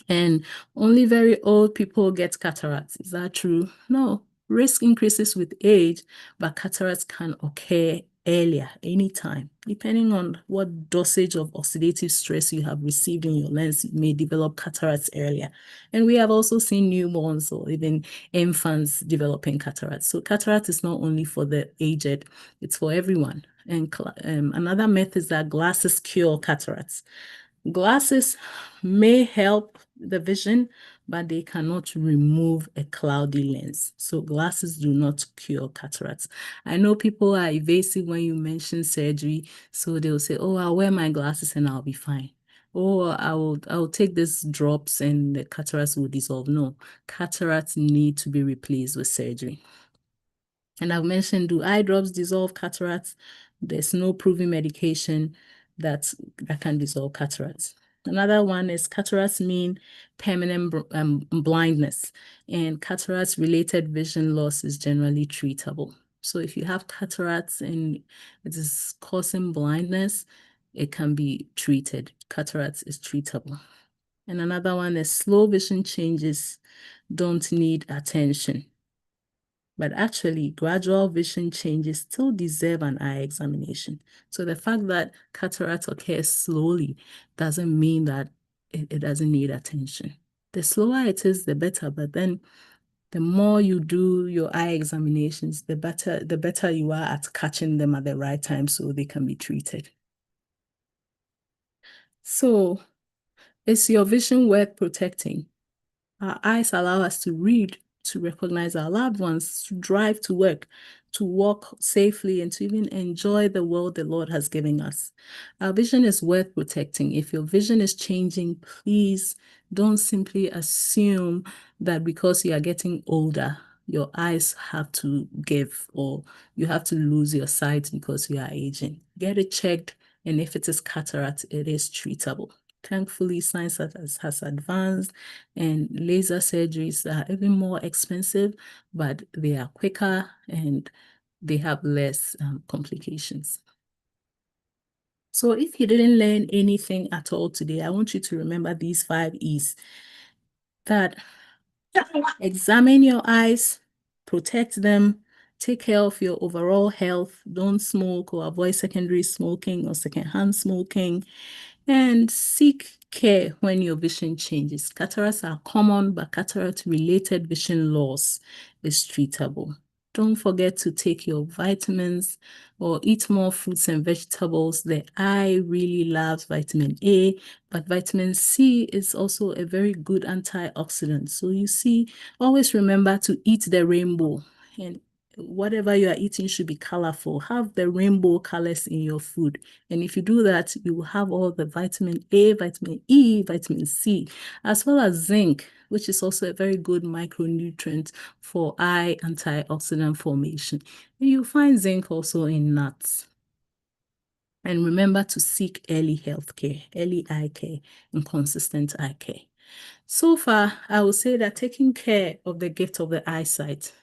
S6: And only very old people get cataracts. Is that true? No. Risk increases with age, but cataracts can occur earlier, anytime. Depending on what dosage of oxidative stress you have received in your lens, you may develop cataracts earlier. And we have also seen newborns or even infants developing cataracts. So cataract is not only for the aged, it's for everyone. And another myth is that glasses cure cataracts. Glasses may help the vision, but they cannot remove a cloudy lens. So glasses do not cure cataracts. I know people are evasive when you mention surgery, so they'll say, oh, I'll wear my glasses and I'll be fine. Or I'll take these drops and the cataracts will dissolve. No, cataracts need to be replaced with surgery. And I've mentioned, do eye drops dissolve cataracts? There's no proven medication that can dissolve cataracts. Another one is cataracts mean permanent blindness, and cataracts-related vision loss is generally treatable. So if you have cataracts and it is causing blindness, it can be treated. Cataracts is treatable. And another one is slow vision changes don't need attention. But actually, gradual vision changes still deserve an eye examination. So the fact that cataract occurs slowly doesn't mean that it doesn't need attention. The slower it is, the better, but then The more you do your eye examinations, the better you are at catching them at the right time so they can be treated. So, is your vision worth protecting? Our eyes allow us to read, to recognize our loved ones, to drive to work, to walk safely, and to even enjoy the world the Lord has given us. Our vision is worth protecting. If your vision is changing, please don't simply assume that because you are getting older, your eyes have to give or you have to lose your sight because you are aging. Get it checked, and if it is cataract, it is treatable. Thankfully, science has advanced, and laser surgeries are even more expensive, but they are quicker and they have less complications. So if you didn't learn anything at all today, I want you to remember these 5 E's. That examine your eyes, protect them, take care of your overall health, don't smoke or avoid secondary smoking or secondhand smoking, and seek care when your vision changes. Cataracts are common, but cataract-related vision loss is treatable. Don't forget to take your vitamins or eat more fruits and vegetables. The eye really loves vitamin A, but vitamin C is also a very good antioxidant. So you see, always remember to eat the rainbow, and whatever you are eating should be colorful. Have the rainbow colors in your food. And if you do that, you will have all the vitamin A, vitamin E, vitamin C, as well as zinc, which is also a very good micronutrient for eye antioxidant formation. And you'll find zinc also in nuts. And remember to seek early health care, early eye care, and consistent eye care. So far, I would say that taking care of the gift of the eyesight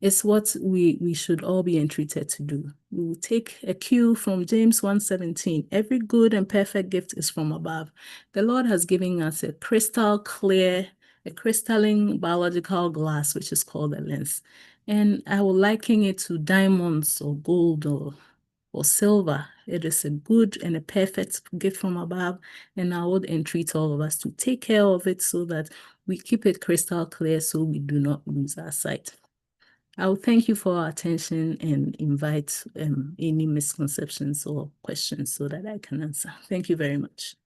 S6: is what we should all be entreated to do. We will take a cue from James 1:17. Every good and perfect gift is from above. The Lord has given us a crystal clear, a crystalline biological glass, which is called a lens. And I will liken it to diamonds or gold or silver. It is a good and a perfect gift from above, and I would entreat all of us to take care of it so that we keep it crystal clear so we do not lose our sight. I will thank you for our attention and invite any misconceptions or questions so that I can answer. Thank you very much.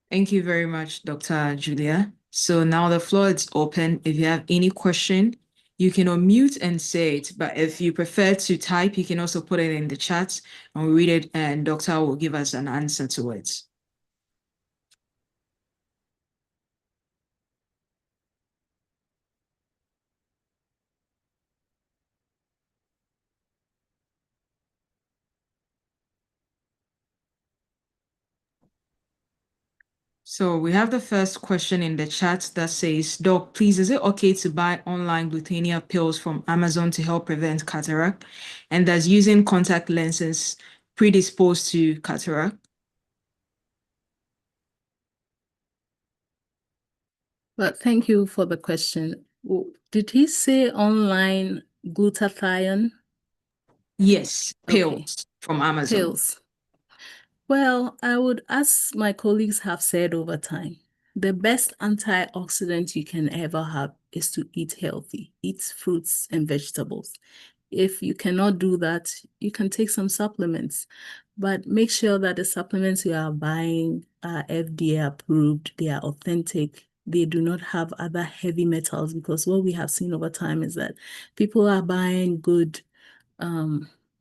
S3: Thank you very much, Dr. Julia. So now the floor is open. If you have any question, you can unmute and say it. But if you prefer to type, you can also put it in the chat and we'll read it and Doctor will give us an answer to it. So we have the first question in the chat that says, Doc, please, is it okay to buy online glutamine pills from Amazon to help prevent cataract? And does using contact lenses predispose to cataract?
S6: Well, thank you for the question. Did he say online glutathione?
S3: Yes, pills
S6: Okay.
S3: from Amazon.
S6: Pills. Well, I would, as my colleagues have said over time, the best antioxidant you can ever have is to eat healthy, eat fruits and vegetables. If you cannot do that, you can take some supplements, but make sure that the supplements you are buying are FDA approved, they are authentic, they do not have other heavy metals, because what we have seen over time is that people are buying good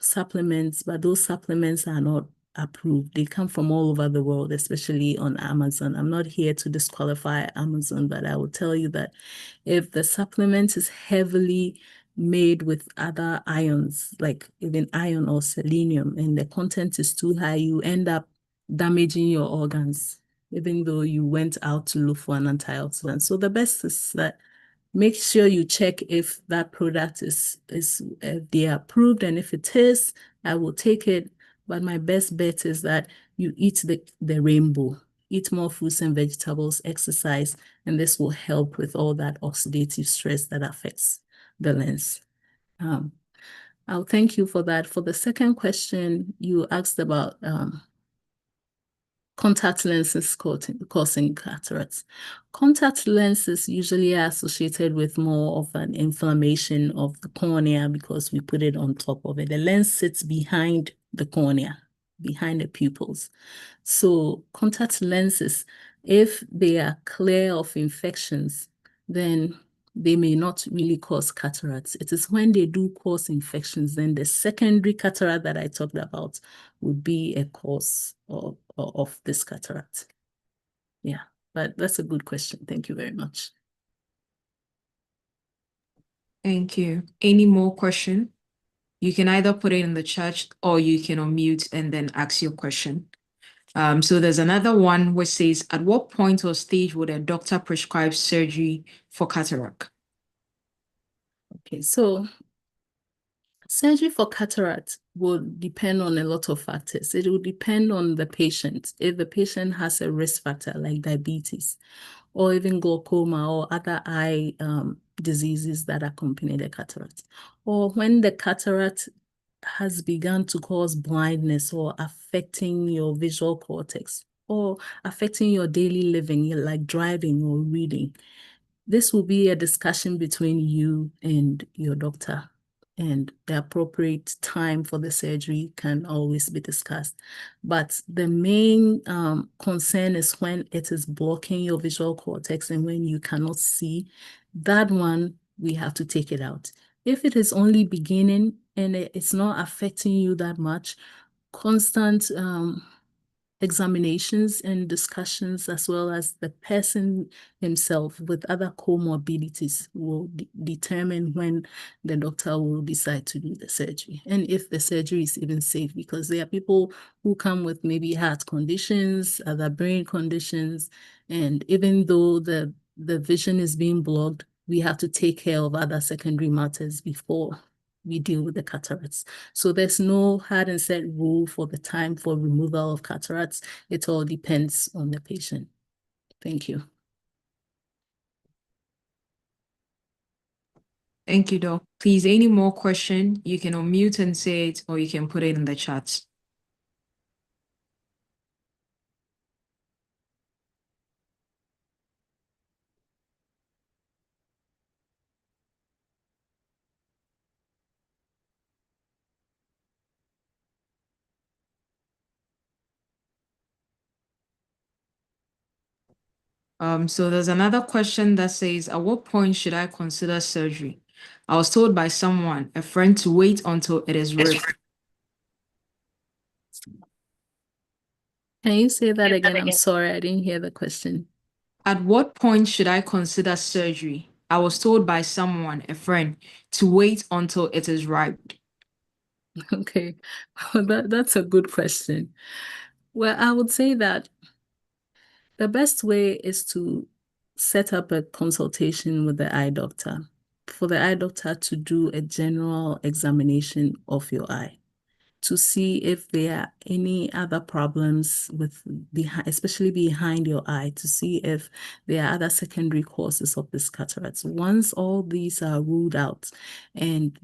S6: supplements, but those supplements are not approved. They come from all over the world, especially on Amazon. I'm not here to disqualify Amazon, but I will tell you that if the supplement is heavily made with other ions, like even iron or selenium, and the content is too high, you end up damaging your organs, even though you went out to look for an antioxidant. So the best is that make sure you check if that product is FDA approved, and if it is, I will take it. But my best bet is that you eat the rainbow, eat more fruits and vegetables, exercise, and this will help with all that oxidative stress that affects the lens. I'll thank you for that. For the second question, you asked about contact lenses causing cataracts. Contact lenses usually are associated with more of an inflammation of the cornea because we put it on top of it. The lens sits behind the cornea, behind the pupils. So contact lenses, if they are clear of infections, then they may not really cause cataracts. It is when they do cause infections, then the secondary cataract that I talked about would be a cause of this cataract. Yeah, but that's a good question. Thank you very much.
S3: Thank you. Any more question? You can either put it in the chat or you can unmute and then ask your question. So there's another one which says, at what point or stage would a doctor prescribe surgery for cataract?
S6: Okay, so surgery for cataract will depend on a lot of factors. It will depend on the patient. If the patient has a risk factor like diabetes or even glaucoma or other eye diseases that accompany the cataract, or when the cataract has begun to cause blindness or affecting your visual cortex or affecting your daily living, like driving or reading. This will be a discussion between you and your doctor, and the appropriate time for the surgery can always be discussed. But the main concern is when it is blocking your visual cortex and when you cannot see. That one, we have to take it out. If it is only beginning and it's not affecting you that much, constant examinations and discussions, as well as the person himself with other comorbidities, will determine when the doctor will decide to do the surgery and if the surgery is even safe, because there are people who come with maybe heart conditions, other brain conditions, and even though the vision is being blocked, we have to take care of other secondary matters before we deal with the cataracts. So there's no hard and set rule for the time for removal of cataracts. It all depends on the patient. Thank you.
S3: Thank you, Doc. Please, any more question? You can unmute and say it, or you can put it in the chat. So there's another question that says, at what point should I consider surgery? I was told by someone, a friend, to wait until it is ripped.
S6: Can you say that again? I'm sorry, I didn't hear the question.
S3: At what point should I consider surgery? I was told by someone, a friend, to wait until it is ripe.
S6: Okay, that's a good question. Well, I would say that the best way is to set up a consultation with the eye doctor, for the eye doctor to do a general examination of your eye, to see if there are any other problems with especially behind your eye, to see if there are other secondary causes of this cataracts. Once all these are ruled out, and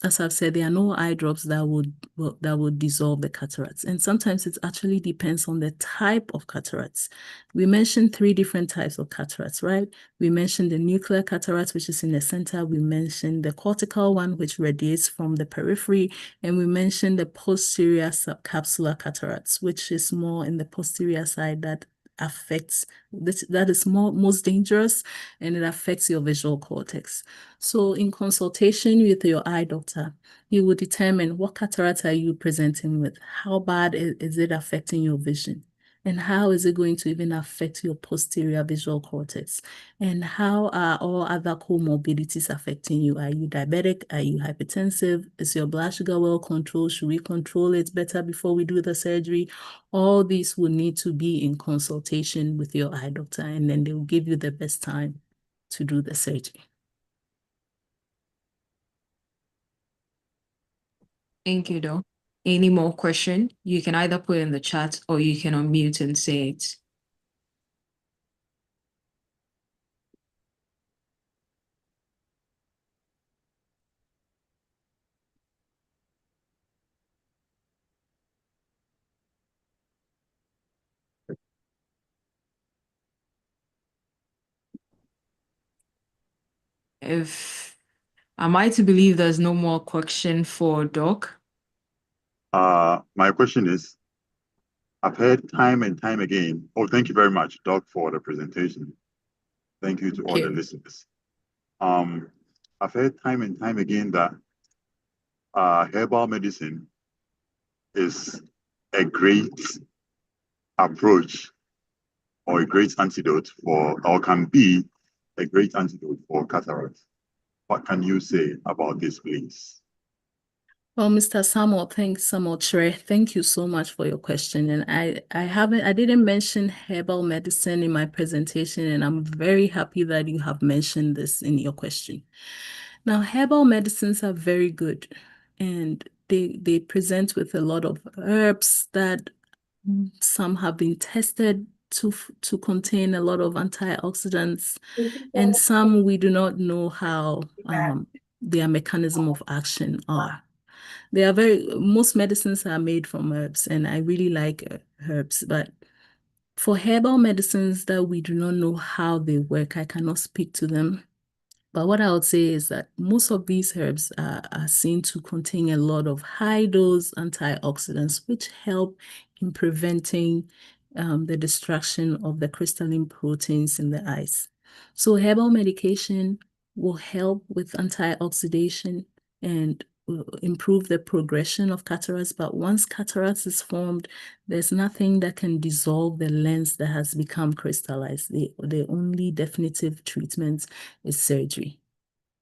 S6: as I've said, there are no eye drops that would dissolve the cataracts. And sometimes it actually depends on the type of cataracts. We mentioned 3 different types of cataracts, right? We mentioned the nuclear cataracts, which is in the center. We mentioned the cortical one, which radiates from the periphery. And we mentioned the posterior subcapsular cataracts, which is more in the posterior side that affects this, that is most dangerous, and it affects your visual cortex. So in consultation with your eye doctor, you will determine what cataract are you presenting with, how bad is it affecting your vision, and how is it going to even affect your posterior visual cortex, and how are all other comorbidities affecting you? Are you diabetic? Are you hypertensive? Is your blood sugar well controlled? Should we control it better before we do the surgery? All these will need to be in consultation with your eye doctor, and then they will give you the best time to do the surgery.
S3: Thank you, Doc. Any more question? You can either put it in the chat or you can unmute and say it. if am I to believe there's no more question for Doc?
S7: My question is, I've heard time and time again. Oh, thank you very much, Doc, for the presentation. Thank you to all the listeners. I've heard time and time again that herbal medicine is a great approach or a great antidote for, or can be a great antidote for cataracts. What can you say about this, please?
S6: Well, Mr. Samuel, thanks so much, Ray. Thank you so much for your question. And I didn't mention herbal medicine in my presentation, and I'm very happy that you have mentioned this in your question. Now, herbal medicines are very good, and they present with a lot of herbs that some have been tested to contain a lot of antioxidants, and some we do not know how their mechanism of action are. Most medicines are made from herbs, and I really like herbs, but for herbal medicines that we do not know how they work, I cannot speak to them. But what I would say is that most of these herbs are seen to contain a lot of high-dose antioxidants, which help in preventing the destruction of the crystalline proteins in the eyes. So herbal medication will help with antioxidation and improve the progression of cataracts. But once cataracts is formed, there's nothing that can dissolve the lens that has become crystallized. The only definitive treatment is surgery.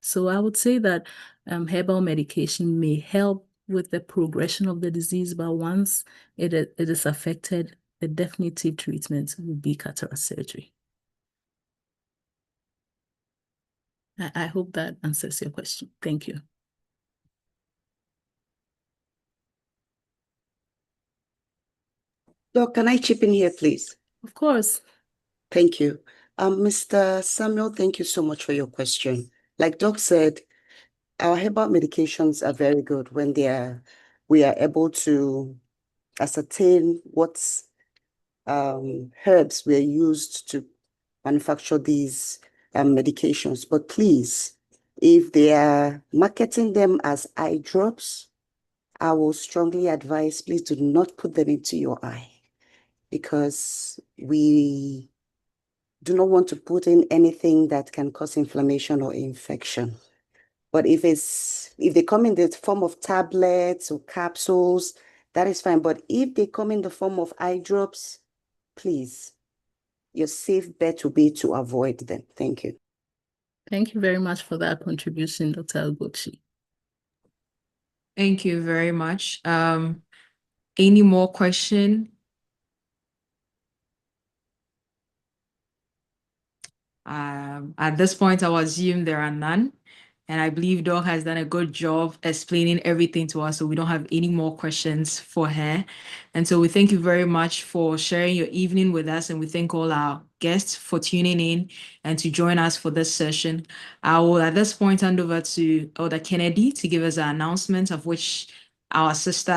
S6: So I would say that herbal medication may help with the progression of the disease, but once it is affected, the definitive treatment will be cataract surgery. I hope that answers your question. Thank you.
S8: Doc, can I chip in here, please?
S6: Of course.
S8: Thank you. Mr. Samuel, thank you so much for your question. Like Doc said, our herbal medications are very good when we are able to ascertain what herbs were used to manufacture these medications. But please, if they are marketing them as eye drops, I will strongly advise, please do not put them into your eye, because we do not want to put in anything that can cause inflammation or infection. But if they come in the form of tablets or capsules, that is fine. But if they come in the form of eye drops, please, your safe bet will be to avoid them. Thank you.
S6: Thank you very much for that contribution, Dr. Ogbochi.
S3: Thank you very much. Any more question? At this point, I will assume there are none. And I believe Doc has done a good job explaining everything to us, so we don't have any more questions for her. And so we thank you very much for sharing your evening with us, and we thank all our guests for tuning in and to join us for this session. I will at this point hand over to Elder Kennedy to give us an announcement, of which our sister